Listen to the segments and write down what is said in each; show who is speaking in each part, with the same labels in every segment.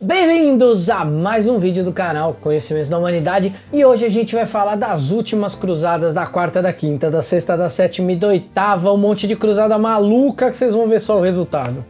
Speaker 1: Bem-vindos a mais um vídeo do canal Conhecimentos da Humanidade, e hoje a gente vai falar das últimas cruzadas da quarta, da quinta, da sexta, da sétima e da oitava, um monte de cruzada maluca que vocês vão ver só o resultado.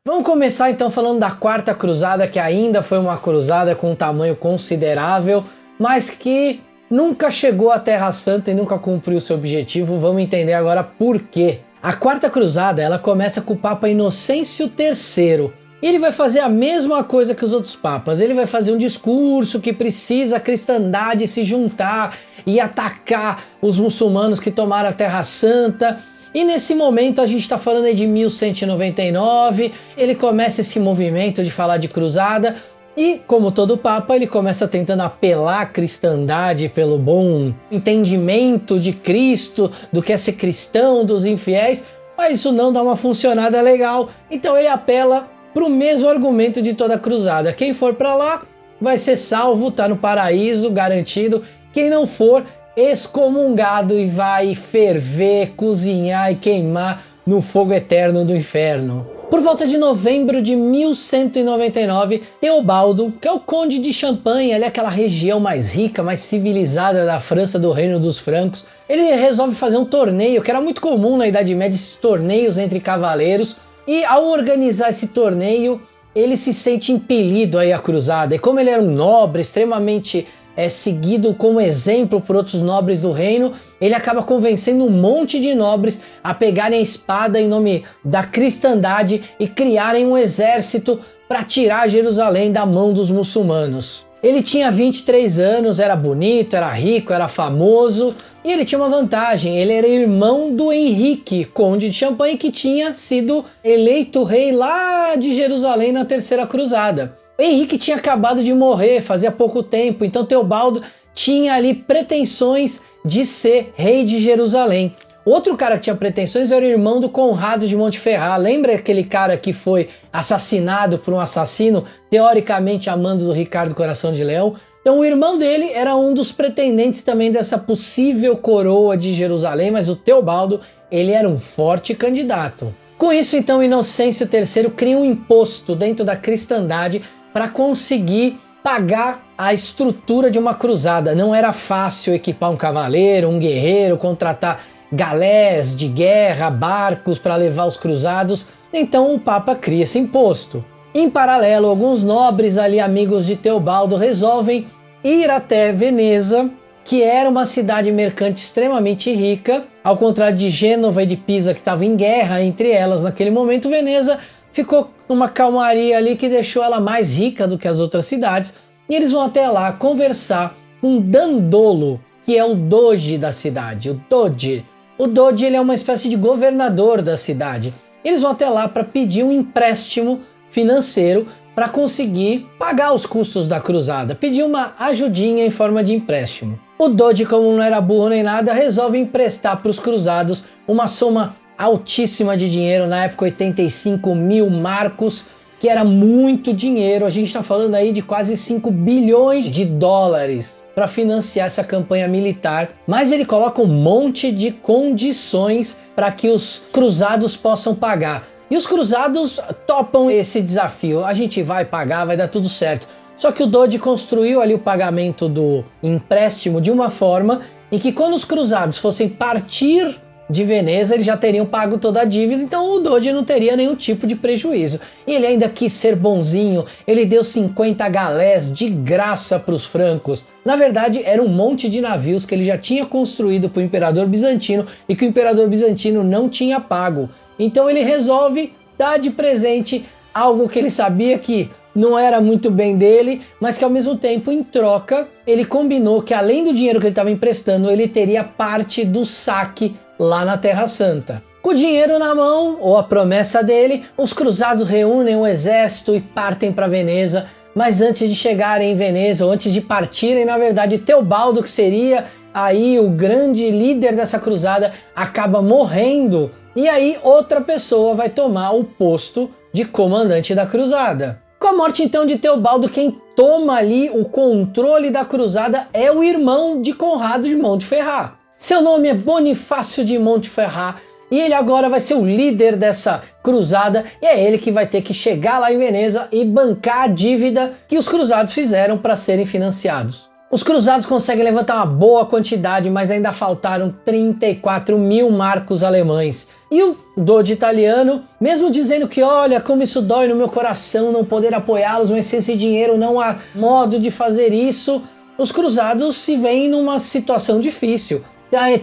Speaker 1: Vamos começar então falando da quarta cruzada, que ainda foi uma cruzada com um tamanho considerável, mas que nunca chegou à Terra Santa e nunca cumpriu seu objetivo. Vamos entender agora por quê. A quarta cruzada, ela começa com o Papa Inocêncio III. Ele vai fazer a mesma coisa que os outros papas. Ele vai fazer um discurso que precisa a cristandade se juntar e atacar os muçulmanos que tomaram a Terra Santa. E nesse momento a gente está falando aí de 1199, ele começa esse movimento de falar de cruzada. E, como todo papa, ele começa tentando apelar à cristandade pelo bom entendimento de Cristo, do que é ser cristão, dos infiéis, mas isso não dá uma funcionada legal, então ele apela para o mesmo argumento de toda a cruzada. Quem for para lá vai ser salvo, tá no paraíso, garantido. Quem não for, excomungado e vai ferver, cozinhar e queimar no fogo eterno do inferno. Por volta de novembro de 1199, Teobaldo, que é o conde de Champagne, ali aquela região mais rica, mais civilizada da França, do Reino dos Francos, ele resolve fazer um torneio, que era muito comum na Idade Média, esses torneios entre cavaleiros, e ao organizar esse torneio, ele se sente impelido aí à cruzada, e como ele era um nobre, extremamente seguido como exemplo por outros nobres do reino, ele acaba convencendo um monte de nobres a pegarem a espada em nome da cristandade e criarem um exército para tirar Jerusalém da mão dos muçulmanos. Ele tinha 23 anos, era bonito, era rico, era famoso, e ele tinha uma vantagem: ele era irmão do Henrique, conde de Champagne, que tinha sido eleito rei lá de Jerusalém na Terceira Cruzada. Henrique tinha acabado de morrer fazia pouco tempo, então Teobaldo tinha ali pretensões de ser rei de Jerusalém. Outro cara que tinha pretensões era o irmão do Conrado de Montferrat. Lembra aquele cara que foi assassinado por um assassino, teoricamente amando do Ricardo Coração de Leão? Então o irmão dele era um dos pretendentes também dessa possível coroa de Jerusalém, mas o Teobaldo, ele era um forte candidato. Com isso, então, Inocêncio III cria um imposto dentro da cristandade para conseguir pagar a estrutura de uma cruzada. Não era fácil equipar um cavaleiro, um guerreiro, contratar galés de guerra, barcos para levar os cruzados. Então o Papa cria esse imposto. Em paralelo, alguns nobres ali, amigos de Teobaldo, resolvem ir até Veneza, que era uma cidade mercante extremamente rica. Ao contrário de Gênova e de Pisa, que estavam em guerra entre elas naquele momento, Veneza ficou numa calmaria ali que deixou ela mais rica do que as outras cidades. E eles vão até lá conversar com Dandolo, que é o doge da cidade, o doge. O doge, ele é uma espécie de governador da cidade. Eles vão até lá para pedir um empréstimo financeiro para conseguir pagar os custos da cruzada, pedir uma ajudinha em forma de empréstimo. O doge, como não era burro nem nada, resolve emprestar para os cruzados uma soma altíssima de dinheiro, na época 85 mil marcos, que era muito dinheiro. A gente está falando aí de quase 5 bilhões de dólares para financiar essa campanha militar, mas ele coloca um monte de condições para que os cruzados possam pagar. E os cruzados topam esse desafio: a gente vai pagar, vai dar tudo certo. Só que o doge construiu ali o pagamento do empréstimo de uma forma em que, quando os cruzados fossem partir de Veneza, eles já teriam pago toda a dívida, então o doge não teria nenhum tipo de prejuízo. E ele ainda quis ser bonzinho, ele deu 50 galés de graça para os francos. Na verdade, era um monte de navios que ele já tinha construído para o imperador bizantino e que o imperador bizantino não tinha pago. Então ele resolve dar de presente algo que ele sabia que não era muito bem dele, mas que ao mesmo tempo, em troca, ele combinou que, além do dinheiro que ele estava emprestando, ele teria parte do saque lá na Terra Santa. Com o dinheiro na mão, ou a promessa dele, os cruzados reúnem o exército e partem para Veneza. Mas antes de chegarem em Veneza, ou antes de partirem, na verdade, Teobaldo, que seria aí o grande líder dessa cruzada, acaba morrendo. E aí outra pessoa vai tomar o posto de comandante da cruzada. Com a morte então de Teobaldo, quem toma ali o controle da cruzada é o irmão de Conrado de Montferrat. Seu nome é Bonifácio de Montferrat e ele agora vai ser o líder dessa cruzada, e é ele que vai ter que chegar lá em Veneza e bancar a dívida que os cruzados fizeram para serem financiados. Os cruzados conseguem levantar uma boa quantidade, mas ainda faltaram 34 mil marcos alemães. E o Doge italiano, mesmo dizendo que olha como isso dói no meu coração não poder apoiá-los, mas sem esse dinheiro não há modo de fazer isso, os cruzados se veem numa situação difícil.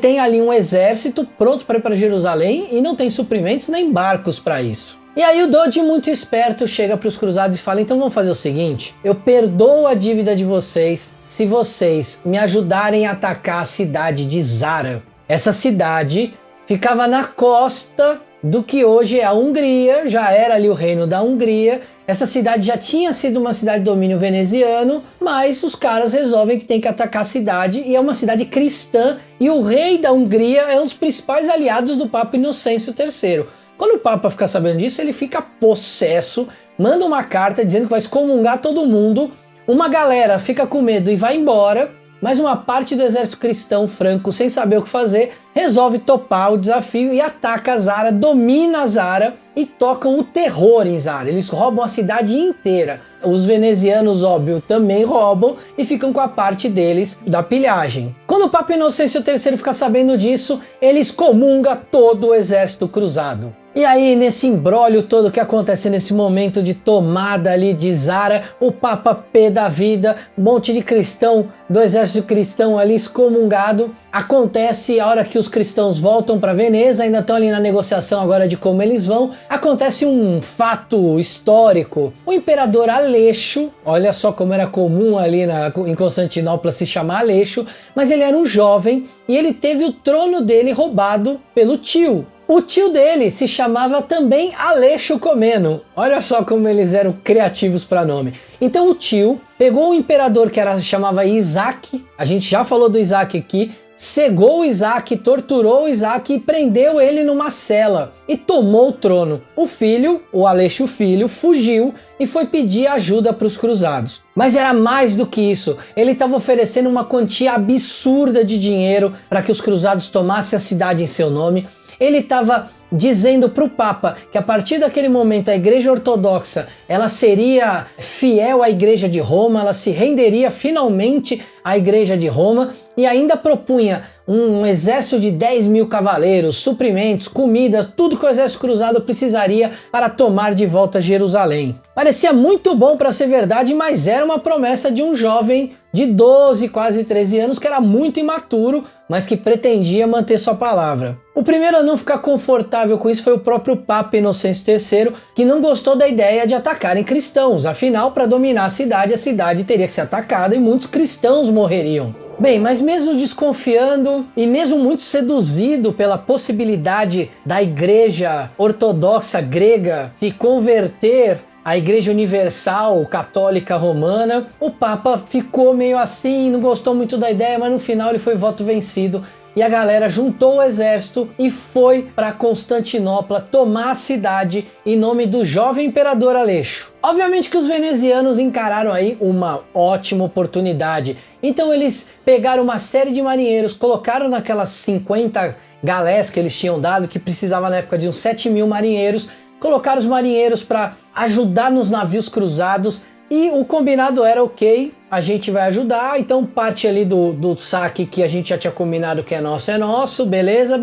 Speaker 1: Tem ali um exército pronto para ir para Jerusalém e não tem suprimentos nem barcos para isso. E aí o Doge, muito esperto, chega para os cruzados e fala: então vamos fazer o seguinte, eu perdoo a dívida de vocês se vocês me ajudarem a atacar a cidade de Zara. Essa cidade ficava na costa do que hoje é a Hungria, já era ali o reino da Hungria. Essa cidade já tinha sido uma cidade de domínio veneziano, mas os caras resolvem que tem que atacar a cidade, e é uma cidade cristã, e o rei da Hungria é um dos principais aliados do Papa Inocêncio III. Quando o Papa fica sabendo disso, ele fica possesso, manda uma carta dizendo que vai excomungar todo mundo, uma galera fica com medo e vai embora, mas uma parte do exército cristão franco, sem saber o que fazer, resolve topar o desafio e ataca Zara, domina Zara e tocam o terror em Zara. Eles roubam a cidade inteira. Os venezianos, óbvio, também roubam e ficam com a parte deles da pilhagem. Quando o Papa Inocêncio III fica sabendo disso, ele excomunga todo o exército cruzado. E aí, nesse imbróglio todo que acontece nesse momento de tomada ali de Zara, o Papa pé da vida, um monte de cristão do exército cristão ali excomungado. Acontece a hora que os cristãos voltam para Veneza, ainda estão ali na negociação agora de como eles vão. Acontece um fato histórico. O imperador Aleixo, olha só como era comum ali em Constantinopla se chamar Aleixo, mas ele era um jovem e ele teve o trono dele roubado pelo tio. O tio dele se chamava também Aleixo Comneno. Olha só como eles eram criativos para nome. Então o tio pegou o imperador que chamava Isaac, a gente já falou do Isaac aqui, cegou o Isaac, torturou o Isaac e prendeu ele numa cela e tomou o trono. O filho, o Aleixo filho, fugiu e foi pedir ajuda para os cruzados. Mas era mais do que isso, ele estava oferecendo uma quantia absurda de dinheiro para que os cruzados tomassem a cidade em seu nome. Ele estava dizendo para o Papa que a partir daquele momento a Igreja Ortodoxa ela seria fiel à Igreja de Roma, ela se renderia finalmente à Igreja de Roma, e ainda propunha um exército de 10 mil cavaleiros, suprimentos, comidas, tudo que o exército cruzado precisaria para tomar de volta Jerusalém. Parecia muito bom para ser verdade, mas era uma promessa de um jovem de 12, quase 13 anos, que era muito imaturo, mas que pretendia manter sua palavra. O primeiro a não ficar confortável com isso foi o próprio Papa Inocêncio III, que não gostou da ideia de atacarem cristãos. Afinal, para dominar a cidade teria que ser atacada e muitos cristãos morreriam. Bem, mas mesmo desconfiando e mesmo muito seduzido pela possibilidade da Igreja Ortodoxa grega se converter à Igreja Universal Católica Romana, o Papa ficou meio assim, não gostou muito da ideia, mas no final ele foi voto vencido e a galera juntou o exército e foi para Constantinopla tomar a cidade em nome do jovem imperador Aleixo. Obviamente que os venezianos encararam aí uma ótima oportunidade, então eles pegaram uma série de marinheiros, colocaram naquelas 50 galés que eles tinham dado, que precisava na época de uns 7 mil marinheiros, colocaram os marinheiros para ajudar nos navios cruzados, e o combinado era: ok, a gente vai ajudar, então parte ali do saque que a gente já tinha combinado que é nosso, beleza,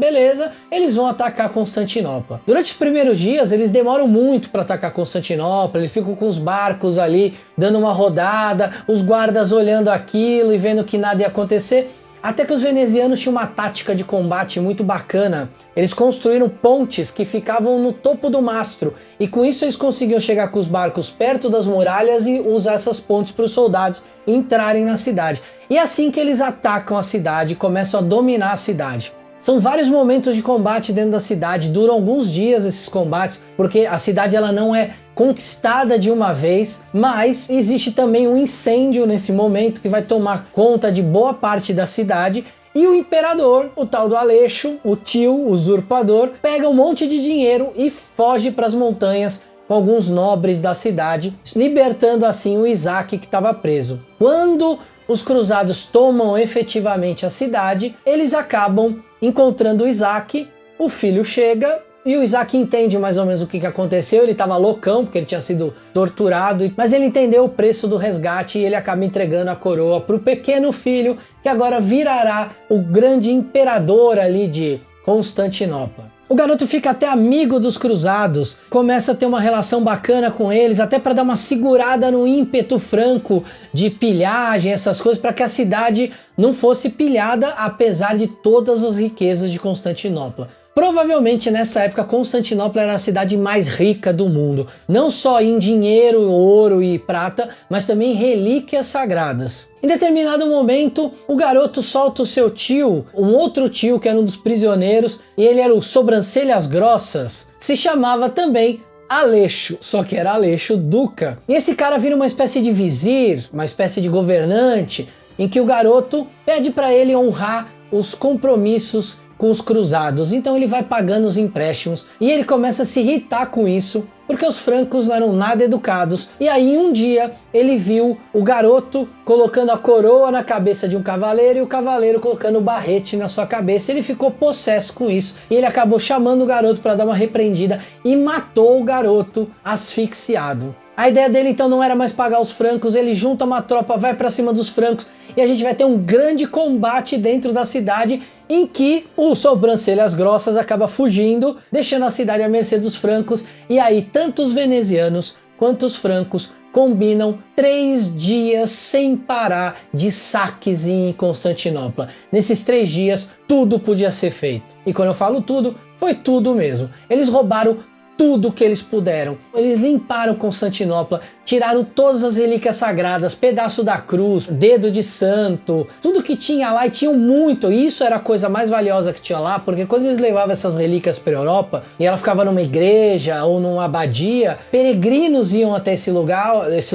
Speaker 1: eles vão atacar Constantinopla. Durante os primeiros dias eles demoram muito para atacar Constantinopla, eles ficam com os barcos ali dando uma rodada, os guardas olhando aquilo e vendo que nada ia acontecer. Até que os venezianos tinham uma tática de combate muito bacana. Eles construíram pontes que ficavam no topo do mastro, e com isso eles conseguiam chegar com os barcos perto das muralhas e usar essas pontes para os soldados entrarem na cidade. E é assim que eles atacam a cidade e começam a dominar a cidade. São vários momentos de combate dentro da cidade, duram alguns dias esses combates, porque a cidade ela não é conquistada de uma vez, mas existe também um incêndio nesse momento que vai tomar conta de boa parte da cidade, e o imperador, o tal do Aleixo, o tio usurpador, pega um monte de dinheiro e foge para as montanhas com alguns nobres da cidade, libertando assim o Isaac que estava preso. Quando os cruzados tomam efetivamente a cidade, eles acabam encontrando o Isaac o filho chega e o Isaac entende mais ou menos o que aconteceu. Ele estava loucão porque ele tinha sido torturado, mas ele entendeu o preço do resgate e ele acaba entregando a coroa para o pequeno filho, que agora virará o grande imperador ali de Constantinopla. O garoto fica até amigo dos cruzados, começa a ter uma relação bacana com eles, até para dar uma segurada no ímpeto franco de pilhagem, essas coisas, para que a cidade não fosse pilhada, apesar de todas as riquezas de Constantinopla. Provavelmente nessa época Constantinopla era a cidade mais rica do mundo, não só em dinheiro, ouro e prata, mas também em relíquias sagradas. Em determinado momento, o garoto solta o seu tio, um outro tio que era um dos prisioneiros, e ele era o Sobrancelhas Grossas, se chamava também Aleixo, só que era Aleixo Duca. E esse cara vira uma espécie de vizir, uma espécie de governante, em que o garoto pede para ele honrar os compromissos com os cruzados, então ele vai pagando os empréstimos e ele começa a se irritar com isso, porque os francos não eram nada educados. E aí um dia ele viu o garoto colocando a coroa na cabeça de um cavaleiro e o cavaleiro colocando o barrete na sua cabeça. Ele ficou possesso com isso e ele acabou chamando o garoto para dar uma repreendida e matou o garoto asfixiado. A ideia dele então não era mais pagar os francos, ele junta uma tropa, vai para cima dos francos e a gente vai ter um grande combate dentro da cidade em que o Sobrancelhas Grossas acaba fugindo, deixando a cidade à mercê dos francos, e aí tanto os venezianos quanto os francos combinam 3 dias sem parar de saques em Constantinopla. Nesses 3 dias tudo podia ser feito. E quando eu falo tudo, foi tudo mesmo. Eles roubaram tudo que eles puderam. Eles limparam Constantinopla, tiraram todas as relíquias sagradas, pedaço da cruz, dedo de santo, tudo que tinha lá, e tinham muito. Isso era a coisa mais valiosa que tinha lá, porque quando eles levavam essas relíquias para a Europa e ela ficava numa igreja ou numa abadia, peregrinos iam até esse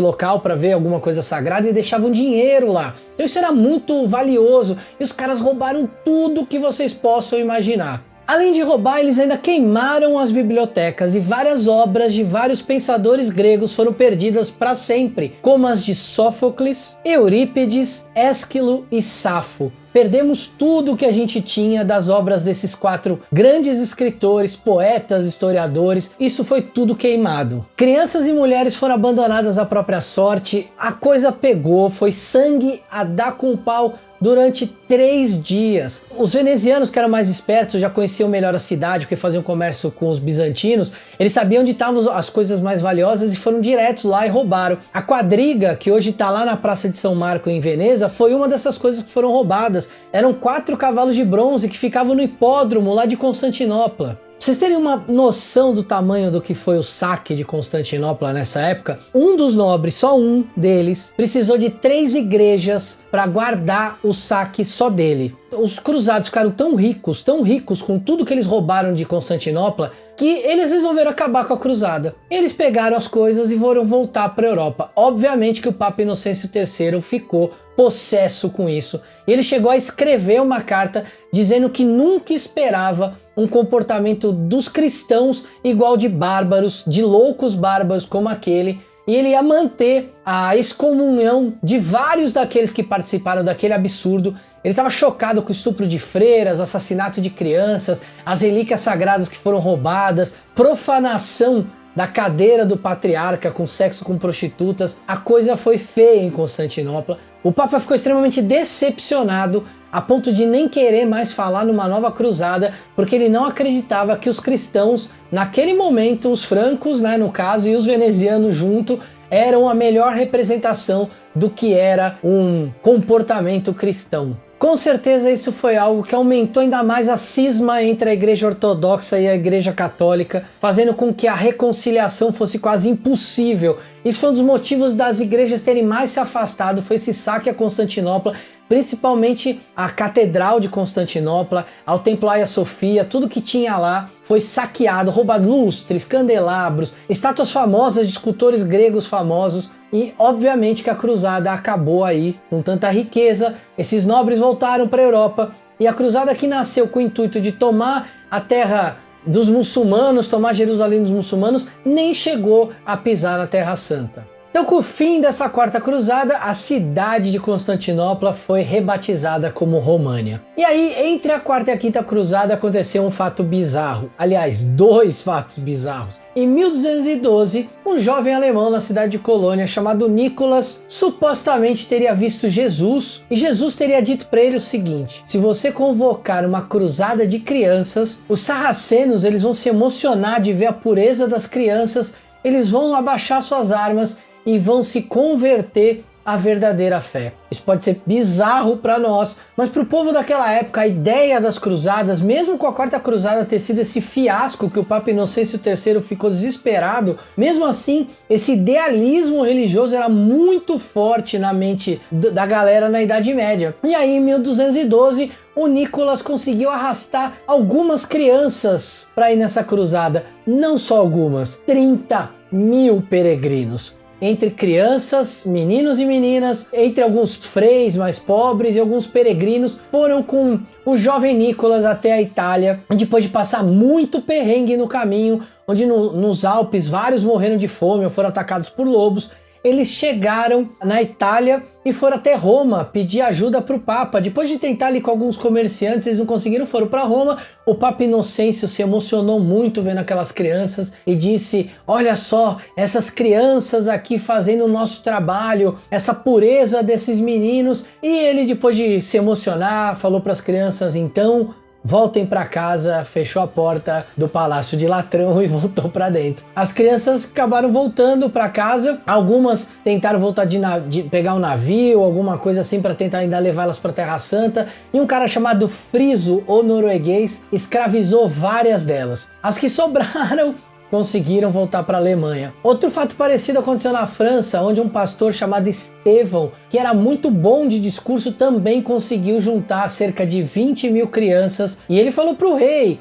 Speaker 1: local para ver alguma coisa sagrada e deixavam dinheiro lá. Então isso era muito valioso e os caras roubaram tudo que vocês possam imaginar. Além de roubar, eles ainda queimaram as bibliotecas e várias obras de vários pensadores gregos foram perdidas para sempre, como as de Sófocles, Eurípides, Ésquilo e Safo. Perdemos tudo que a gente tinha das obras desses 4 grandes escritores, poetas, historiadores. Isso foi tudo queimado. Crianças e mulheres foram abandonadas à própria sorte. A coisa pegou, foi sangue a dar com o pau durante 3 dias. Os venezianos, que eram mais espertos, já conheciam melhor a cidade, porque faziam comércio com os bizantinos. Eles sabiam onde estavam as coisas mais valiosas e foram diretos lá e roubaram. A quadriga, que hoje está lá na Praça de São Marco em Veneza, foi uma dessas coisas que foram roubadas. Eram 4 cavalos de bronze que ficavam no hipódromo lá de Constantinopla. Pra vocês terem uma noção do tamanho do que foi o saque de Constantinopla nessa época, um dos nobres, só um deles, precisou de 3 igrejas para guardar o saque só dele. Os cruzados ficaram tão ricos com tudo que eles roubaram de Constantinopla, que eles resolveram acabar com a cruzada. Eles pegaram as coisas e foram voltar para a Europa. Obviamente que o Papa Inocêncio III ficou possesso com isso. Ele chegou a escrever uma carta dizendo que nunca esperava um comportamento dos cristãos igual de bárbaros, de loucos bárbaros como aquele, e ele ia manter a excomunhão de vários daqueles que participaram daquele absurdo. Ele estava chocado com o estupro de freiras, assassinato de crianças, as relíquias sagradas que foram roubadas, profanação da cadeira do patriarca com sexo com prostitutas. A coisa foi feia em Constantinopla. O Papa ficou extremamente decepcionado, a ponto de nem querer mais falar numa nova cruzada, porque ele não acreditava que os cristãos, naquele momento, os francos, né, no caso, e os venezianos junto, eram a melhor representação do que era um comportamento cristão. Com certeza isso foi algo que aumentou ainda mais a cisma entre a Igreja Ortodoxa e a Igreja Católica, fazendo com que a reconciliação fosse quase impossível. Isso foi um dos motivos das igrejas terem mais se afastado, foi esse saque a Constantinopla, principalmente a Catedral de Constantinopla, ao Templo Hagia Sophia, tudo que tinha lá foi saqueado, roubado lustres, candelabros, estátuas famosas de escultores gregos famosos. E obviamente que a cruzada acabou aí com tanta riqueza, esses nobres voltaram para a Europa e a cruzada que nasceu com o intuito de tomar a terra dos muçulmanos, tomar Jerusalém dos muçulmanos, nem chegou a pisar na Terra Santa. Então, com o fim dessa quarta cruzada, a cidade de Constantinopla foi rebatizada como România. E aí, entre a quarta e a quinta cruzada, aconteceu um fato bizarro. Aliás, dois fatos bizarros. Em 1212, um jovem alemão na cidade de Colônia chamado Nicolas supostamente teria visto Jesus, e Jesus teria dito para ele o seguinte: se você convocar uma cruzada de crianças, os sarracenos eles vão se emocionar de ver a pureza das crianças, eles vão abaixar suas armas e vão se converter à verdadeira fé. Isso pode ser bizarro para nós, mas para o povo daquela época, a ideia das cruzadas, mesmo com a quarta cruzada ter sido esse fiasco que o Papa Inocêncio III ficou desesperado, mesmo assim, esse idealismo religioso era muito forte na mente da galera na Idade Média. E aí, em 1212, o Nicolas conseguiu arrastar algumas crianças para ir nessa cruzada. Não só algumas, 30.000 peregrinos. Entre crianças, meninos e meninas, entre alguns freis mais pobres e alguns peregrinos, foram com o jovem Nicolas até a Itália, depois de passar muito perrengue no caminho, onde nos Alpes vários morreram de fome ou foram atacados por lobos. Eles chegaram na Itália e foram até Roma pedir ajuda para o Papa. Depois de tentar ali com alguns comerciantes, eles não conseguiram, foram para Roma. O Papa Inocêncio se emocionou muito vendo aquelas crianças e disse: olha só, essas crianças aqui fazendo o nosso trabalho, essa pureza desses meninos. E ele, depois de se emocionar, falou para as crianças: então voltem para casa, fechou a porta do Palácio de Latrão e voltou para dentro. As crianças acabaram voltando para casa, algumas tentaram voltar de pegar um navio, alguma coisa assim para tentar ainda levá-las para Terra Santa, e um cara chamado Friso, o norueguês, escravizou várias delas. As que sobraram conseguiram voltar para a Alemanha. Outro fato parecido aconteceu na França, onde um pastor chamado Estevão, que era muito bom de discurso, também conseguiu juntar cerca de 20.000 crianças, e ele falou para o rei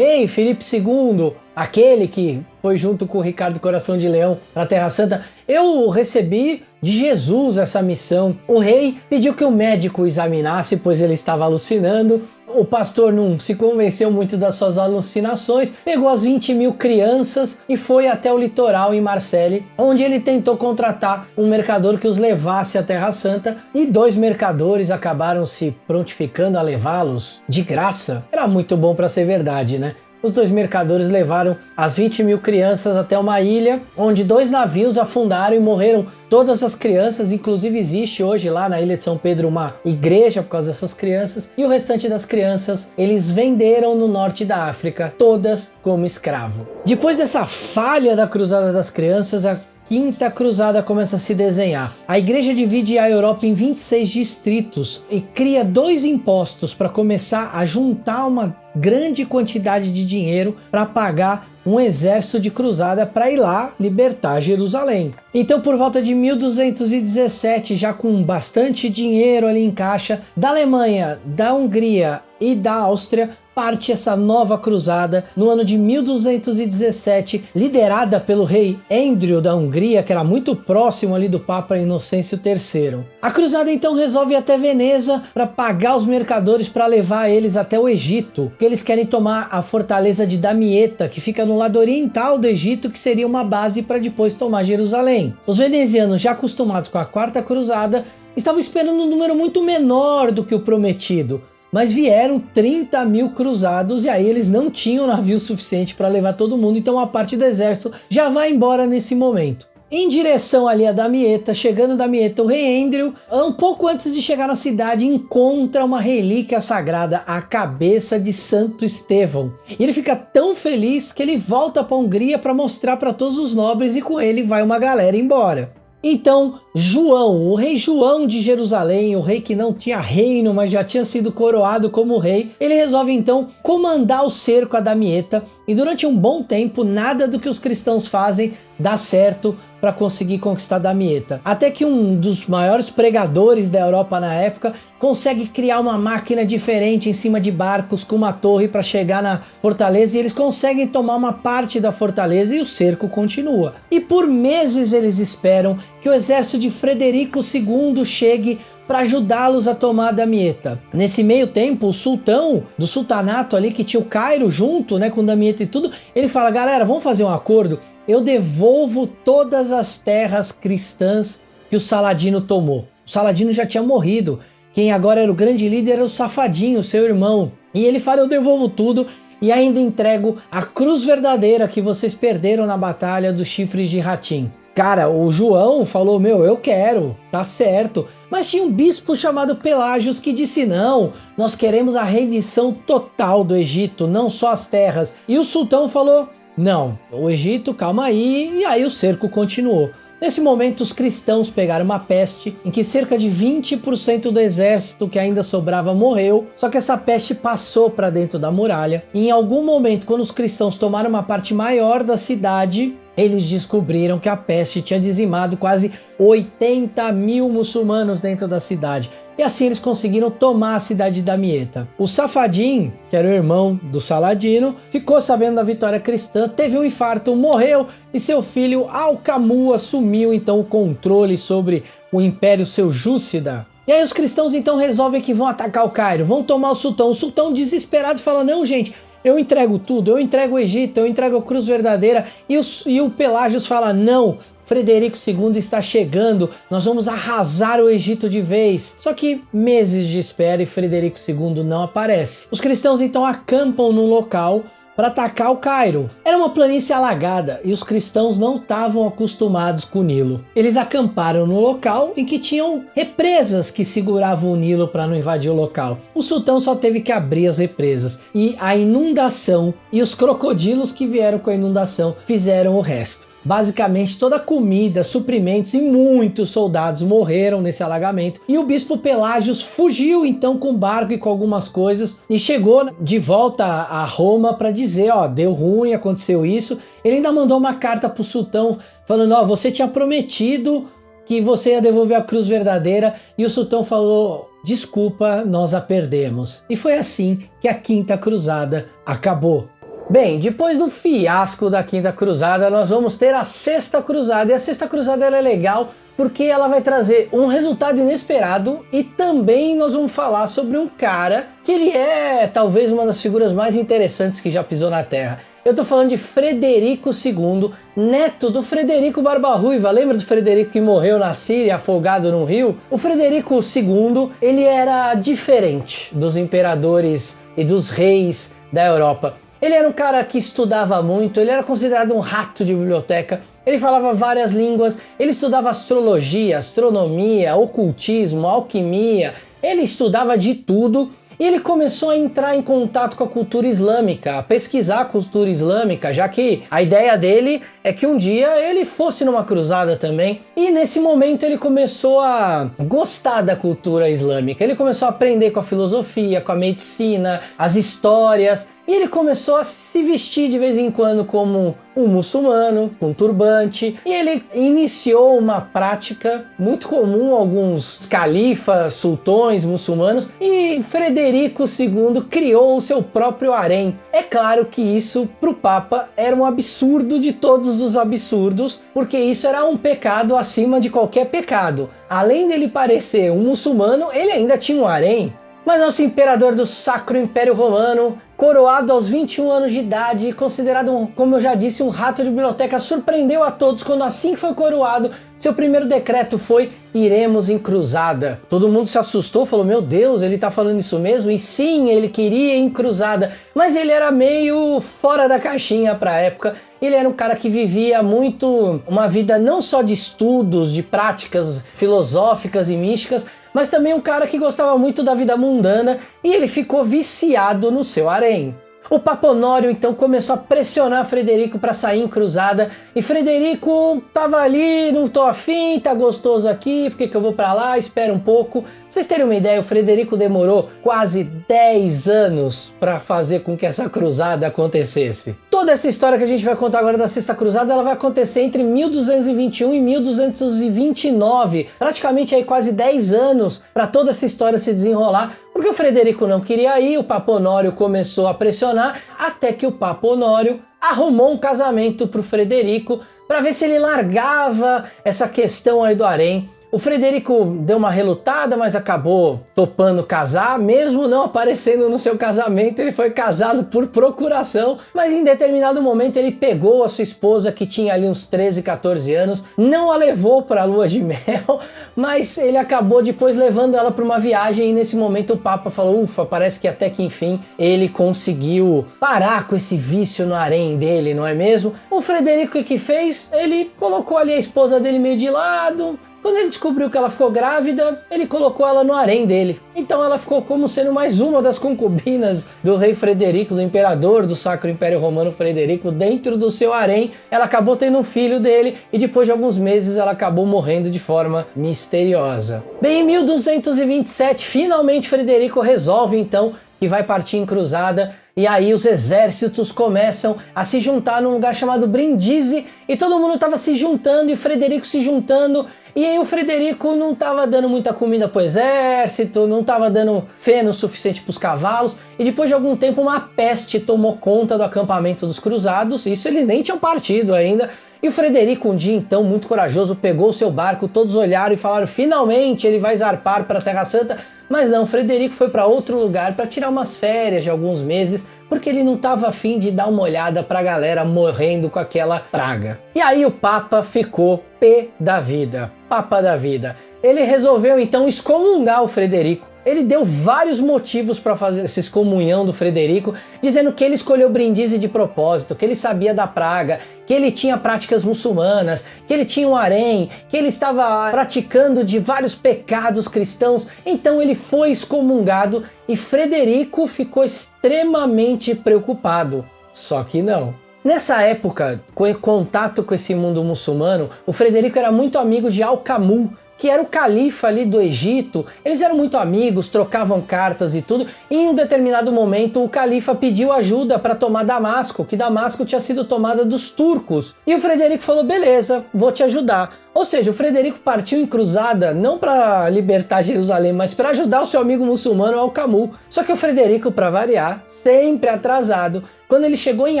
Speaker 1: Filipe II, aquele que foi junto com o Ricardo Coração de Leão para a Terra Santa: eu recebi de Jesus essa missão. O rei pediu que o médico o examinasse, pois ele estava alucinando. O pastor não se convenceu muito das suas alucinações, pegou as 20.000 crianças e foi até o litoral em Marseille, onde ele tentou contratar um mercador que os levasse à Terra Santa, e 2 mercadores acabaram se prontificando a levá-los de graça. Era muito bom para ser verdade, né? Os 2 mercadores levaram as 20.000 crianças até uma ilha, onde 2 navios afundaram e morreram todas as crianças. Inclusive existe hoje lá na Ilha de São Pedro uma igreja por causa dessas crianças, e o restante das crianças eles venderam no norte da África, todas como escravo. Depois dessa falha da Cruzada das Crianças, a quinta cruzada começa a se desenhar. A igreja divide a Europa em 26 distritos e cria 2 impostos para começar a juntar uma grande quantidade de dinheiro para pagar um exército de cruzada para ir lá libertar Jerusalém. Então, por volta de 1217, já com bastante dinheiro ali em caixa, da Alemanha, da Hungria e da Áustria, parte essa nova cruzada no ano de 1217, liderada pelo rei Andrew da Hungria, que era muito próximo ali do Papa Inocêncio III. A cruzada então resolve ir até Veneza para pagar os mercadores para levar eles até o Egito, porque eles querem tomar a fortaleza de Damietta, que fica no lado oriental do Egito, que seria uma base para depois tomar Jerusalém. Os venezianos, já acostumados com a quarta cruzada, estavam esperando um número muito menor do que o prometido, mas vieram 30.000 cruzados, e aí eles não tinham navio suficiente para levar todo mundo, então a parte do exército já vai embora nesse momento. Em direção ali a Damietta, chegando a Damietta, o rei Andrew, um pouco antes de chegar na cidade, encontra uma relíquia sagrada, a cabeça de Santo Estevão. E ele fica tão feliz que ele volta para a Hungria para mostrar para todos os nobres, e com ele vai uma galera embora. Então, João, o rei João de Jerusalém, o rei que não tinha reino, mas já tinha sido coroado como rei, ele resolve então comandar o cerco a Damietta, e durante um bom tempo, nada do que os cristãos fazem dá certo para conseguir conquistar Damietta. Até que um dos maiores pregadores da Europa na época consegue criar uma máquina diferente em cima de barcos com uma torre para chegar na fortaleza, e eles conseguem tomar uma parte da fortaleza, e o cerco continua. E por meses eles esperam que o exército de Frederico II chegue para ajudá-los a tomar a Damieta. Nesse meio tempo, o sultão do sultanato ali, que tinha o Cairo junto, né, com Damieta e tudo, ele fala, galera, vamos fazer um acordo, eu devolvo todas as terras cristãs que o Saladino tomou. O Saladino já tinha morrido, quem agora era o grande líder era o Safadinho, seu irmão, e ele fala, eu devolvo tudo, e ainda entrego a cruz verdadeira que vocês perderam na batalha dos chifres de Hatim. Cara, o João falou, meu, eu quero, tá certo. Mas tinha um bispo chamado Pelágios que disse, não, nós queremos a rendição total do Egito, não só as terras. E o sultão falou, não, o Egito, calma aí, e aí o cerco continuou. Nesse momento, os cristãos pegaram uma peste em que cerca de 20% do exército que ainda sobrava morreu, só que essa peste passou para dentro da muralha. E em algum momento, quando os cristãos tomaram uma parte maior da cidade, eles descobriram que a peste tinha dizimado quase 80 mil muçulmanos dentro da cidade. E assim eles conseguiram tomar a cidade de Damieta. O Safadim, que era o irmão do Saladino, ficou sabendo da vitória cristã, teve um infarto, morreu e seu filho Al-Qamu assumiu então o controle sobre o Império Seljúcida. E aí os cristãos então resolvem que vão atacar o Cairo, vão tomar o sultão. O sultão desesperado fala, não gente, eu entrego tudo, eu entrego o Egito, eu entrego a cruz verdadeira. E o Pelágios fala, não, Frederico II está chegando, nós vamos arrasar o Egito de vez. Só que meses de espera e Frederico II não aparece. Os cristãos então acampam num local para atacar o Cairo. Era uma planície alagada e os cristãos não estavam acostumados com o Nilo. Eles acamparam no local em que tinham represas que seguravam o Nilo para não invadir o local. O sultão só teve que abrir as represas e a inundação e os crocodilos que vieram com a inundação fizeram o resto. Basicamente toda a comida, suprimentos e muitos soldados morreram nesse alagamento e o bispo Pelágios fugiu então com barco e com algumas coisas e chegou de volta a Roma para dizer, ó, deu ruim, aconteceu isso. Ele ainda mandou uma carta pro sultão falando, ó, você tinha prometido que você ia devolver a cruz verdadeira e o sultão falou, desculpa, nós a perdemos. E foi assim que a Quinta Cruzada acabou. Bem, depois do fiasco da Quinta Cruzada, nós vamos ter a Sexta Cruzada. E a Sexta Cruzada ela é legal porque ela vai trazer um resultado inesperado e também nós vamos falar sobre um cara que ele é talvez uma das figuras mais interessantes que já pisou na Terra. Eu tô falando de Frederico II, neto do Frederico Barba-Ruiva. Lembra do Frederico que morreu na Síria, afogado num rio? O Frederico II, ele era diferente dos imperadores e dos reis da Europa. Ele era um cara que estudava muito, ele era considerado um rato de biblioteca, ele falava várias línguas, ele estudava astrologia, astronomia, ocultismo, alquimia, ele estudava de tudo e ele começou a entrar em contato com a cultura islâmica, a pesquisar a cultura islâmica, já que a ideia dele é que um dia ele fosse numa cruzada também. E nesse momento ele começou a gostar da cultura islâmica, ele começou a aprender com a filosofia, com a medicina, as histórias. E ele começou a se vestir de vez em quando como um muçulmano, com um turbante. E ele iniciou uma prática muito comum a alguns califas, sultões muçulmanos. E Frederico II criou o seu próprio harém. É claro que isso para o Papa era um absurdo de todos os absurdos, porque isso era um pecado acima de qualquer pecado. Além dele parecer um muçulmano, ele ainda tinha um harém. Mas nosso imperador do Sacro Império Romano, coroado aos 21 anos de idade, considerado, como eu já disse, um rato de biblioteca, surpreendeu a todos quando assim que foi coroado, seu primeiro decreto foi, iremos em cruzada. Todo mundo se assustou, falou, meu Deus, ele tá falando isso mesmo? E sim, ele queria ir em cruzada, mas ele era meio fora da caixinha para a época. Ele era um cara que vivia muito uma vida não só de estudos, de práticas filosóficas e místicas, mas também um cara que gostava muito da vida mundana e ele ficou viciado no seu harém. O Papa Honório então começou a pressionar Frederico para sair em cruzada e Frederico tava ali, não tô afim, tá gostoso aqui, por que eu vou para lá, espera um pouco. Pra vocês terem uma ideia, o Frederico demorou quase 10 anos para fazer com que essa cruzada acontecesse. Toda essa história que a gente vai contar agora da Sexta Cruzada, ela vai acontecer entre 1221 e 1229, praticamente aí quase 10 anos para toda essa história se desenrolar, porque o Frederico não queria ir, o Papa Honório começou a pressionar, até que o Papa Honório arrumou um casamento para o Frederico, para ver se ele largava essa questão aí do harém. O Frederico deu uma relutada, mas acabou topando casar, mesmo não aparecendo no seu casamento. Ele foi casado por procuração, mas em determinado momento ele pegou a sua esposa, que tinha ali uns 13, 14 anos, não a levou para a lua de mel, mas ele acabou depois levando ela para uma viagem, e nesse momento o Papa falou, ufa, parece que até que enfim ele conseguiu parar com esse vício no harém dele, não é mesmo? O Frederico, o que fez? Ele colocou ali a esposa dele meio de lado. Quando ele descobriu que ela ficou grávida, ele colocou ela no harém dele. Então ela ficou como sendo mais uma das concubinas do rei Frederico, do imperador do Sacro Império Romano Frederico, dentro do seu harém. Ela acabou tendo um filho dele e depois de alguns meses ela acabou morrendo de forma misteriosa. Bem, em 1227, finalmente Frederico resolve então que vai partir em cruzada, e aí os exércitos começam a se juntar num lugar chamado Brindisi, e todo mundo estava se juntando, e Frederico se juntando, e aí o Frederico não estava dando muita comida pro exército, não estava dando feno suficiente para os cavalos, e depois de algum tempo uma peste tomou conta do acampamento dos cruzados, isso eles nem tinham partido ainda. E o Frederico, um dia então, muito corajoso, pegou o seu barco, todos olharam e falaram, finalmente ele vai zarpar para a Terra Santa. Mas não, Frederico foi para outro lugar para tirar umas férias de alguns meses, porque ele não estava afim de dar uma olhada para a galera morrendo com aquela praga. E aí o Papa ficou pé da vida, Papa da vida. Ele resolveu então excomungar o Frederico. Ele deu vários motivos para fazer essa excomunhão do Frederico, dizendo que ele escolheu Brindisi de propósito, que ele sabia da praga, que ele tinha práticas muçulmanas, que ele tinha um harém, que ele estava praticando de vários pecados cristãos. Então ele foi excomungado e Frederico ficou extremamente preocupado. Só que não. Nessa época, com contato com esse mundo muçulmano, o Frederico era muito amigo de Al-Qamu, que era o califa ali do Egito. Eles eram muito amigos, trocavam cartas e tudo, e em um determinado momento o califa pediu ajuda para tomar Damasco, que Damasco tinha sido tomada dos turcos. E o Frederico falou, beleza, vou te ajudar. Ou seja, o Frederico partiu em cruzada não para libertar Jerusalém, mas para ajudar o seu amigo muçulmano Al-Qamu. Só que o Frederico, para variar, sempre atrasado, quando ele chegou em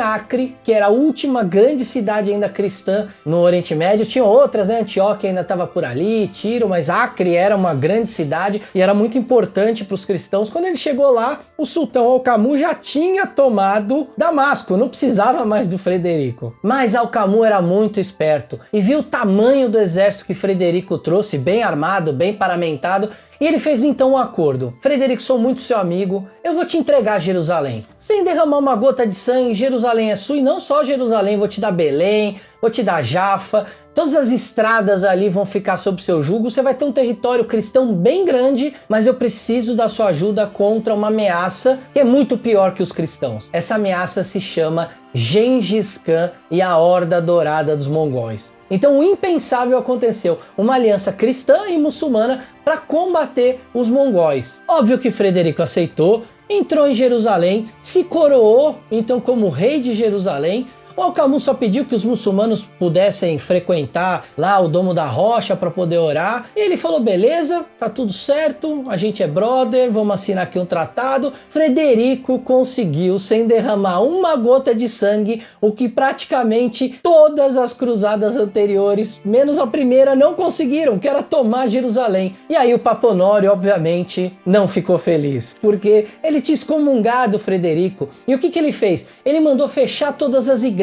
Speaker 1: Acre, que era a última grande cidade ainda cristã no Oriente Médio, tinha outras, né? Antioquia ainda estava por ali, Tiro, mas Acre era uma grande cidade e era muito importante para os cristãos. Quando ele chegou lá, o sultão Al-Qamu já tinha tomado Damasco, não precisava mais do Frederico. Mas Al-Qamu era muito esperto e viu o tamanho do exército que Frederico trouxe, bem armado, bem paramentado, e ele fez então um acordo. Frederico, sou muito seu amigo, eu vou te entregar Jerusalém. Sem derramar uma gota de sangue, Jerusalém é sua, e não só Jerusalém, vou te dar Belém, vou te dar Jafa, todas as estradas ali vão ficar sob seu jugo, você vai ter um território cristão bem grande, mas eu preciso da sua ajuda contra uma ameaça que é muito pior que os cristãos. Essa ameaça se chama Gengis Khan e a Horda Dourada dos Mongóis. Então o impensável aconteceu, uma aliança cristã e muçulmana para combater os mongóis. Óbvio que Frederico aceitou, entrou em Jerusalém, se coroou então como rei de Jerusalém. O Al-Qamu só pediu que os muçulmanos pudessem frequentar lá o Domo da Rocha para poder orar. E ele falou, beleza, tá tudo certo, a gente é brother, vamos assinar aqui um tratado. Frederico conseguiu, sem derramar uma gota de sangue, o que praticamente todas as cruzadas anteriores, menos a primeira, não conseguiram, que era tomar Jerusalém. E aí o Papa Honório, obviamente, não ficou feliz, porque ele tinha excomungado Frederico. E o que ele fez? Ele mandou fechar todas as igrejas,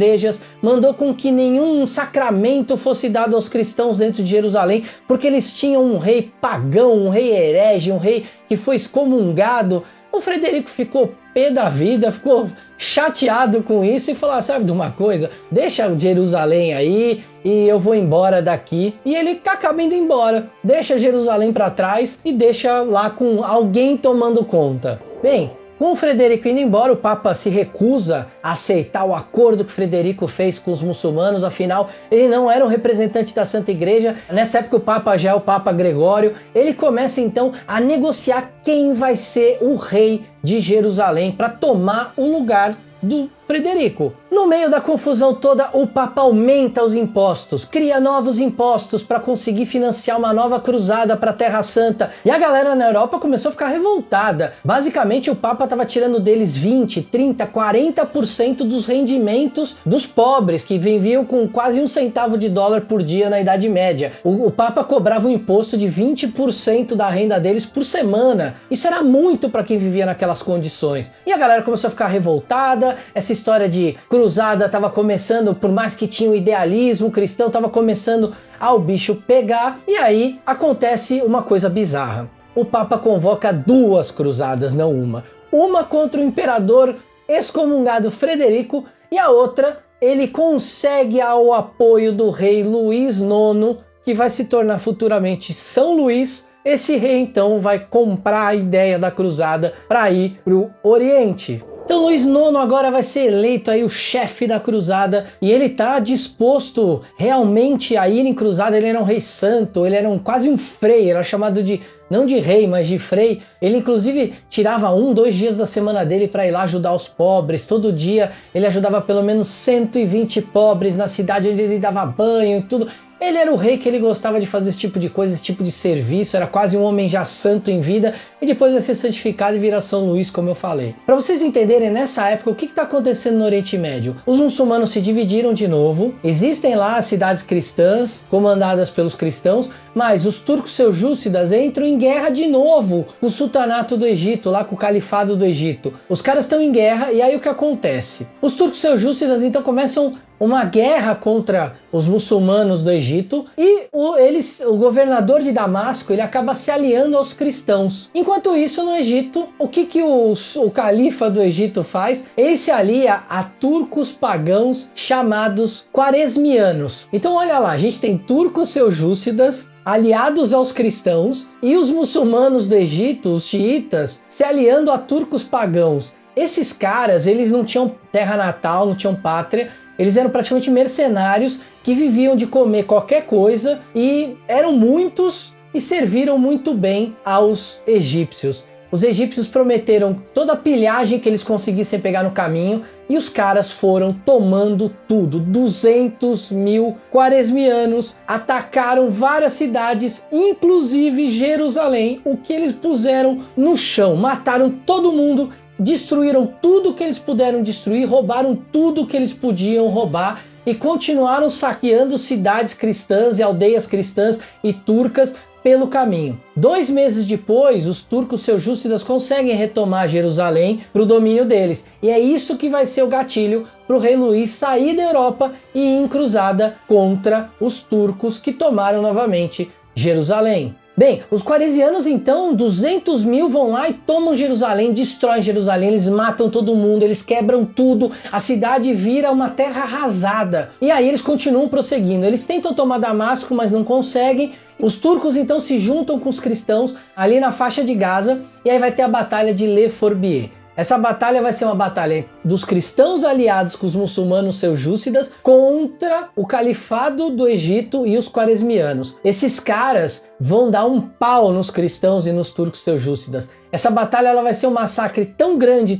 Speaker 1: mandou com que nenhum sacramento fosse dado aos cristãos dentro de Jerusalém, porque eles tinham um rei pagão, um rei herege, um rei que foi excomungado. O Frederico ficou pé da vida, ficou chateado com isso e falou, sabe de uma coisa? Deixa Jerusalém aí e eu vou embora daqui. E ele acaba indo embora, deixa Jerusalém para trás e deixa lá com alguém tomando conta. Bem, com o Frederico indo embora, o Papa se recusa a aceitar o acordo que Frederico fez com os muçulmanos, afinal, ele não era um representante da Santa Igreja. Nessa época o Papa já é o Papa Gregório. Ele começa então a negociar quem vai ser o rei de Jerusalém para tomar o lugar do Frederico. No meio da confusão toda, o Papa aumenta os impostos, cria novos impostos para conseguir financiar uma nova cruzada para a Terra Santa. E a galera na Europa começou a ficar revoltada. Basicamente, o Papa estava tirando deles 20, 30, 40% dos rendimentos dos pobres, que viviam com quase $1 por dia na Idade Média. O Papa cobrava um imposto de 20% da renda deles por semana. Isso era muito para quem vivia naquelas condições. E a galera começou a ficar revoltada. Essa história de cruzada estava começando, por mais que tinha o idealismo cristão, estava começando ao bicho pegar. E aí acontece uma coisa bizarra. O Papa convoca 2 cruzadas, não uma. Uma contra o imperador excomungado Frederico e a outra ele consegue o apoio do rei Luís IX, que vai se tornar futuramente São Luís. Esse rei então vai comprar a ideia da cruzada para ir para o Oriente. Então Luís IX agora vai ser eleito aí o chefe da cruzada e ele tá disposto realmente a ir em cruzada. Ele era um rei santo, ele era quase um frei, era chamado de, não de rei, mas de frei. Ele inclusive tirava 1, 2 dias da semana dele para ir lá ajudar os pobres. Todo dia ele ajudava pelo menos 120 pobres na cidade onde ele dava banho e tudo. Ele era o rei que ele gostava de fazer esse tipo de coisa, esse tipo de serviço, era quase um homem já santo em vida e depois vai ser santificado e virar São Luís, como eu falei. Para vocês entenderem, nessa época, o que está acontecendo no Oriente Médio? Os muçulmanos se dividiram de novo, existem lá as cidades cristãs, comandadas pelos cristãos, mas os turcos seljúcidas entram em guerra de novo com o sultanato do Egito, lá com o califado do Egito. Os caras estão em guerra e aí o que acontece? Os turcos seljúcidas então começam uma guerra contra os muçulmanos do Egito e o governador de Damasco ele acaba se aliando aos cristãos. Enquanto isso, no Egito, o que o califa do Egito faz? Ele se alia a turcos pagãos chamados quaresmianos. Então olha lá, a gente tem turcos seljúcidas aliados aos cristãos e os muçulmanos do Egito, os xiitas, se aliando a turcos pagãos. Esses caras, eles não tinham terra natal, não tinham pátria. Eles eram praticamente mercenários que viviam de comer qualquer coisa e eram muitos e serviram muito bem aos egípcios. Os egípcios prometeram toda a pilhagem que eles conseguissem pegar no caminho e os caras foram tomando tudo. 200 mil quaresmianos atacaram várias cidades, inclusive Jerusalém, o que eles puseram no chão, mataram todo mundo. Destruíram tudo que eles puderam destruir, roubaram tudo que eles podiam roubar e continuaram saqueando cidades cristãs e aldeias cristãs e turcas pelo caminho. 2 meses depois, os turcos seljúcidas conseguem retomar Jerusalém para o domínio deles. E é isso que vai ser o gatilho para o rei Luís sair da Europa e ir em cruzada contra os turcos que tomaram novamente Jerusalém. Bem, os quaresianos então, 200 mil vão lá e tomam Jerusalém, destroem Jerusalém, eles matam todo mundo, eles quebram tudo, a cidade vira uma terra arrasada. E aí eles continuam prosseguindo, eles tentam tomar Damasco, mas não conseguem. Os turcos então se juntam com os cristãos ali na faixa de Gaza e aí vai ter a batalha de Le Fourbier. Essa batalha vai ser uma batalha dos cristãos aliados com os muçulmanos seljúcidas contra o califado do Egito e os quaresmianos. Esses caras vão dar um pau nos cristãos e nos turcos seljúcidas. Essa batalha ela vai ser um massacre tão grande,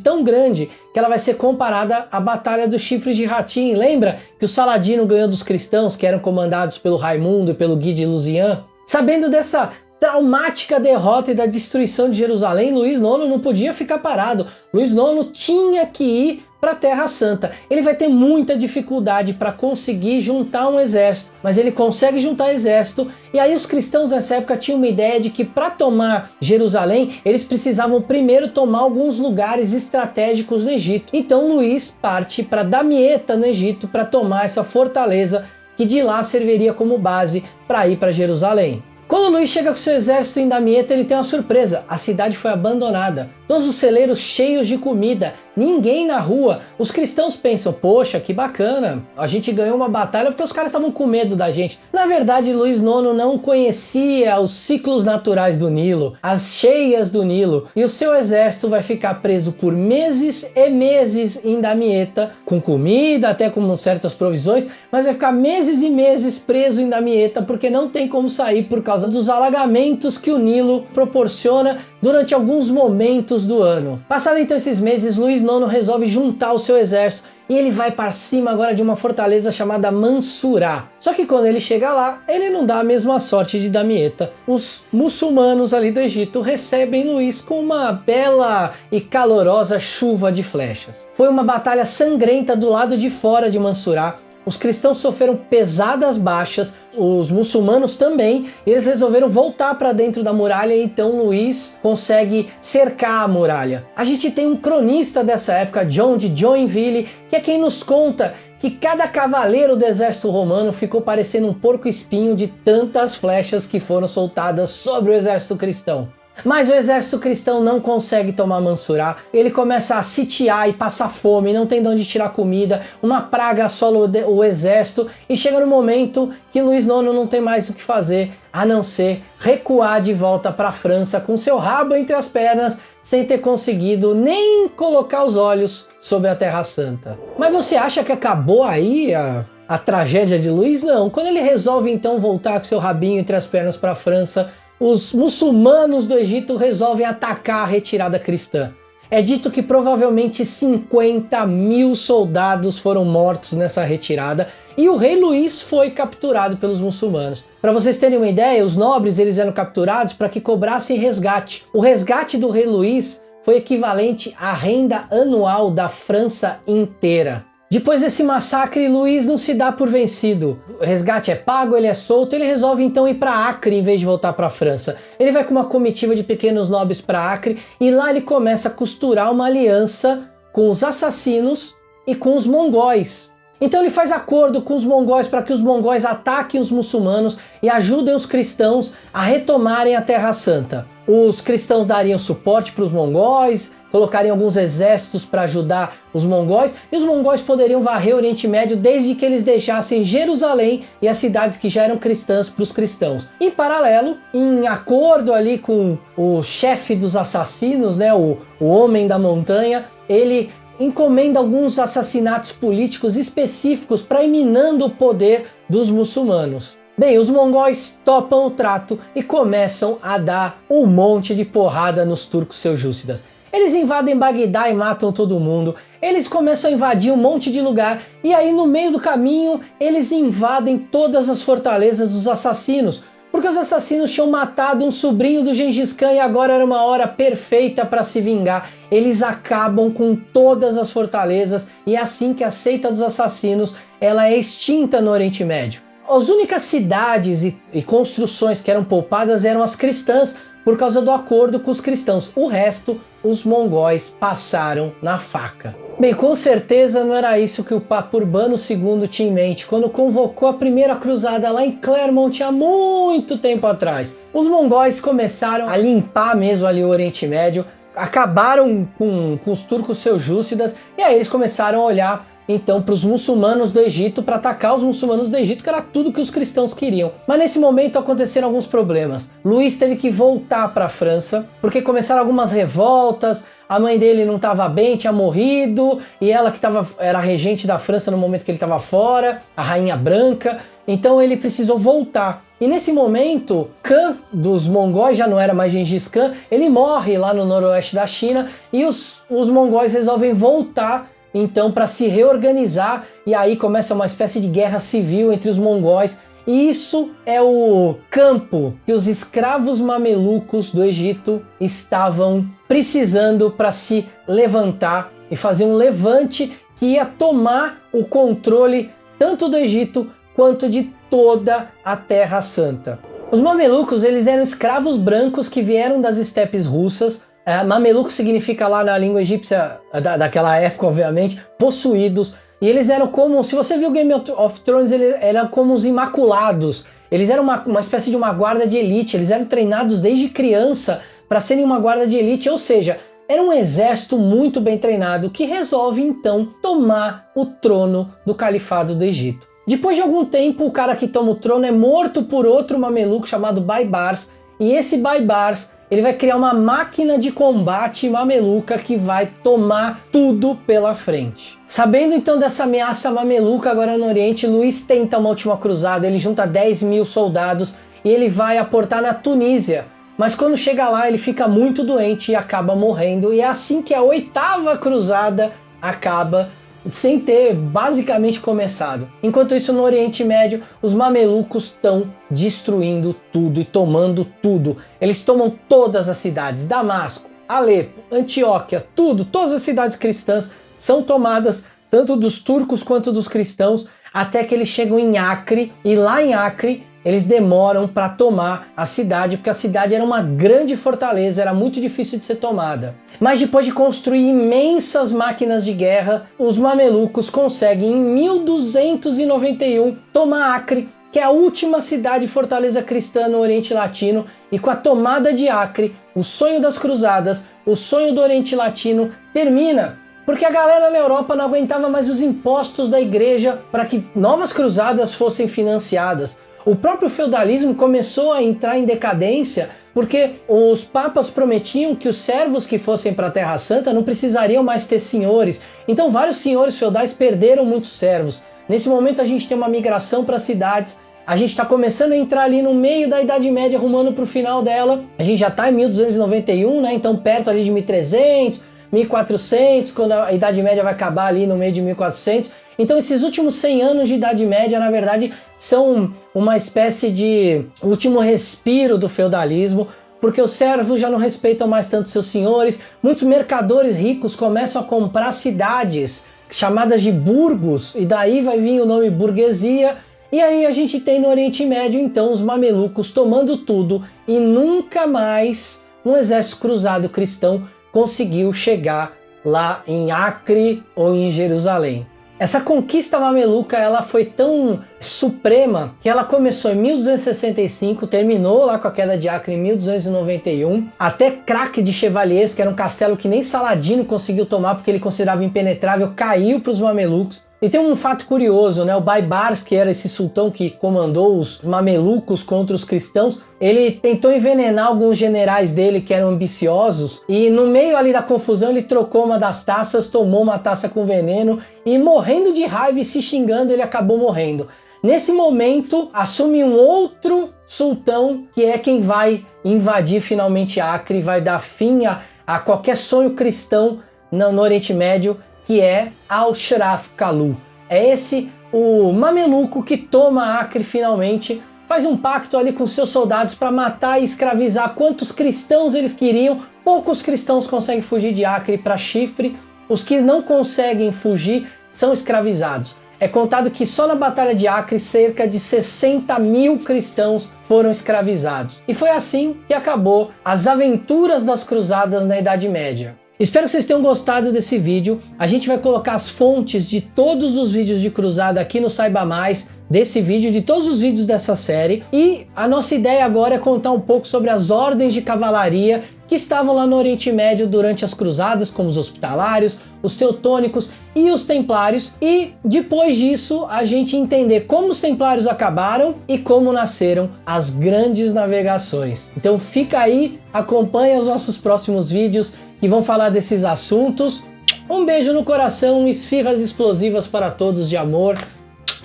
Speaker 1: que ela vai ser comparada à Batalha dos Chifres de Ratim. Lembra que o Saladino ganhou dos cristãos, que eram comandados pelo Raimundo e pelo Guy de Lusignan? Sabendo dessa traumática derrota e da destruição de Jerusalém, Luís IX não podia ficar parado. Luís IX tinha que ir para a Terra Santa. Ele vai ter muita dificuldade para conseguir juntar um exército, mas ele consegue juntar exército. E aí os cristãos nessa época tinham uma ideia de que para tomar Jerusalém, eles precisavam primeiro tomar alguns lugares estratégicos no Egito. Então Luís parte para Damieta, no Egito, para tomar essa fortaleza que de lá serviria como base para ir para Jerusalém. Quando Luís chega com seu exército em Damieta, ele tem uma surpresa. A cidade foi abandonada. Todos os celeiros cheios de comida. Ninguém na rua. Os cristãos pensam, poxa, que bacana. A gente ganhou uma batalha porque os caras estavam com medo da gente. Na verdade, Luís IX não conhecia os ciclos naturais do Nilo, as cheias do Nilo. E o seu exército vai ficar preso por meses e meses em Damieta, com comida, até com certas provisões, mas vai ficar meses e meses preso em Damieta porque não tem como sair por causa dos alagamentos que o Nilo proporciona durante alguns momentos meados do ano. Passado então esses meses, Luís IX resolve juntar o seu exército e ele vai para cima agora de uma fortaleza chamada Mansurá. Só que quando ele chega lá, ele não dá a mesma sorte de Damietta. Os muçulmanos ali do Egito recebem Luís com uma bela e calorosa chuva de flechas. Foi uma batalha sangrenta do lado de fora de Mansurá. Os cristãos sofreram pesadas baixas, os muçulmanos também, e eles resolveram voltar para dentro da muralha, e então Luís consegue cercar a muralha. A gente tem um cronista dessa época, John de Joinville, que é quem nos conta que cada cavaleiro do exército romano ficou parecendo um porco-espinho de tantas flechas que foram soltadas sobre o exército cristão. Mas o exército cristão não consegue tomar Mansurá, ele começa a sitiar e passar fome, não tem de onde tirar comida, uma praga assola o exército e chega no momento que Luís IX não tem mais o que fazer a não ser recuar de volta para a França com seu rabo entre as pernas, sem ter conseguido nem colocar os olhos sobre a Terra Santa. Mas você acha que acabou aí a tragédia de Luís? Não, quando ele resolve então voltar com seu rabinho entre as pernas para a França, os muçulmanos do Egito resolvem atacar a retirada cristã. É dito que provavelmente 50.000 soldados foram mortos nessa retirada e o rei Luís foi capturado pelos muçulmanos. Para vocês terem uma ideia, os nobres eles eram capturados para que cobrassem resgate. O resgate do rei Luís foi equivalente à renda anual da França inteira. Depois desse massacre, Luís não se dá por vencido. O resgate é pago, ele é solto, ele resolve então ir para Acre em vez de voltar para a França. Ele vai com uma comitiva de pequenos nobres para Acre e lá ele começa a costurar uma aliança com os assassinos e com os mongóis. Então ele faz acordo com os mongóis para que os mongóis ataquem os muçulmanos e ajudem os cristãos a retomarem a Terra Santa. Os cristãos dariam suporte para os mongóis, colocariam alguns exércitos para ajudar os mongóis, e os mongóis poderiam varrer o Oriente Médio desde que eles deixassem Jerusalém e as cidades que já eram cristãs para os cristãos. Em paralelo, em acordo ali com o chefe dos assassinos, né, o homem da montanha, ele encomenda alguns assassinatos políticos específicos para ir minando o poder dos muçulmanos. Bem, os mongóis topam o trato e começam a dar um monte de porrada nos turcos seljúcidas. Eles invadem Bagdá e matam todo mundo, eles começam a invadir um monte de lugar e aí no meio do caminho eles invadem todas as fortalezas dos assassinos, porque os assassinos tinham matado um sobrinho do Gengis Khan e agora era uma hora perfeita para se vingar. Eles acabam com todas as fortalezas e é assim que a seita dos assassinos ela é extinta no Oriente Médio. As únicas cidades e construções que eram poupadas eram as cristãs, por causa do acordo com os cristãos. O resto, os mongóis passaram na faca. Bem, com certeza não era isso que o Papa Urbano II tinha em mente quando convocou a primeira cruzada lá em Clermont há muito tempo atrás. Os mongóis começaram a limpar mesmo ali o Oriente Médio, acabaram com os turcos seljúcidas e aí eles começaram a olhar então para os muçulmanos do Egito, para atacar os muçulmanos do Egito, que era tudo que os cristãos queriam. Mas nesse momento aconteceram alguns problemas. Luís teve que voltar para a França, porque começaram algumas revoltas, a mãe dele não estava bem, tinha morrido, e ela que era regente da França no momento que ele estava fora, a Rainha Branca, então ele precisou voltar. E nesse momento, Khan dos mongóis, já não era mais Gengis Khan, ele morre lá no noroeste da China, e os mongóis resolvem voltar então para se reorganizar, e aí começa uma espécie de guerra civil entre os mongóis, e isso é o campo que os escravos mamelucos do Egito estavam precisando para se levantar e fazer um levante que ia tomar o controle tanto do Egito quanto de toda a Terra Santa. Os mamelucos eles eram escravos brancos que vieram das estepes russas. Mameluco significa lá na língua egípcia daquela época, obviamente, possuídos. E eles eram como, se você viu Game of Thrones, eles eram como os Imaculados. Eles eram uma espécie de uma guarda de elite, eles eram treinados desde criança para serem uma guarda de elite, ou seja, era um exército muito bem treinado que resolve então tomar o trono do califado do Egito. Depois de algum tempo, o cara que toma o trono é morto por outro mameluco chamado Baibars, e esse Baibars ele vai criar uma máquina de combate mameluca que vai tomar tudo pela frente. Sabendo então dessa ameaça mameluca agora no Oriente, Luís tenta uma última cruzada, ele junta 10.000 soldados e ele vai aportar na Tunísia. mas quando chega lá ele fica muito doente e acaba morrendo, e é assim que a 8ª cruzada acaba, sem ter basicamente começado. Enquanto isso, no Oriente Médio, os mamelucos estão destruindo tudo e tomando tudo. Eles tomam todas as cidades, Damasco, Alepo, Antioquia, todas as cidades cristãs são tomadas, tanto dos turcos quanto dos cristãos, até que eles chegam em Acre, e lá em Acre eles demoram para tomar a cidade, porque a cidade era uma grande fortaleza, era muito difícil de ser tomada. Mas depois de construir imensas máquinas de guerra, os mamelucos conseguem em 1291 tomar Acre, que é a última cidade fortaleza cristã no Oriente Latino, e com a tomada de Acre, o sonho das cruzadas, o sonho do Oriente Latino termina, porque a galera na Europa não aguentava mais os impostos da igreja para que novas cruzadas fossem financiadas. O próprio feudalismo começou a entrar em decadência porque os papas prometiam que os servos que fossem para a Terra Santa não precisariam mais ter senhores. Então vários senhores feudais perderam muitos servos. Nesse momento a gente tem uma migração para as cidades. A gente está começando a entrar ali no meio da Idade Média, rumando para o final dela. A gente já está em 1291, né? Então perto ali de 1300, 1400, quando a Idade Média vai acabar ali no meio de 1400. Então esses últimos 100 anos de Idade Média, na verdade, são uma espécie de último respiro do feudalismo, porque os servos já não respeitam mais tanto seus senhores. Muitos mercadores ricos começam a comprar cidades chamadas de burgos, e daí vai vir o nome burguesia. E aí a gente tem no Oriente Médio, então, os mamelucos tomando tudo, e nunca mais um exército cruzado cristão conseguiu chegar lá em Acre ou em Jerusalém. Essa conquista mameluca, ela foi tão suprema que ela começou em 1265, terminou lá com a queda de Acre em 1291, até Craque de Chevaliers, que era um castelo que nem Saladino conseguiu tomar porque ele considerava impenetrável, caiu para os mamelucos. E tem um fato curioso, né? O Baibars, que era esse sultão que comandou os mamelucos contra os cristãos, ele tentou envenenar alguns generais dele que eram ambiciosos, e no meio ali da confusão ele trocou uma das taças, tomou uma taça com veneno, e morrendo de raiva e se xingando, ele acabou morrendo. Nesse momento assume um outro sultão, que é quem vai invadir finalmente Acre, vai dar fim a qualquer sonho cristão no Oriente Médio, que é Al-Sharaf Kalu. É esse o mameluco que toma Acre finalmente, faz um pacto ali com seus soldados para matar e escravizar quantos cristãos eles queriam. Poucos cristãos conseguem fugir de Acre para Chifre, os que não conseguem fugir são escravizados. É contado que só na Batalha de Acre cerca de 60 mil cristãos foram escravizados. E foi assim que acabou as aventuras das cruzadas na Idade Média. Espero que vocês tenham gostado desse vídeo. A gente vai colocar as fontes de todos os vídeos de cruzada aqui no Saiba Mais, desse vídeo, de todos os vídeos dessa série. E a nossa ideia agora é contar um pouco sobre as ordens de cavalaria que estavam lá no Oriente Médio durante as cruzadas, como os hospitalários, os teutônicos e os templários. E depois disso a gente entender como os templários acabaram e como nasceram as grandes navegações. Então fica aí, acompanha os nossos próximos vídeos que vão falar desses assuntos. Um beijo no coração, esfirras explosivas para todos de amor.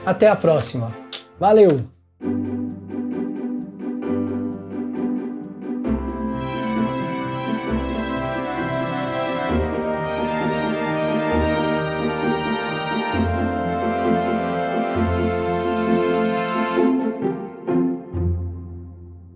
Speaker 1: Até a próxima. Valeu!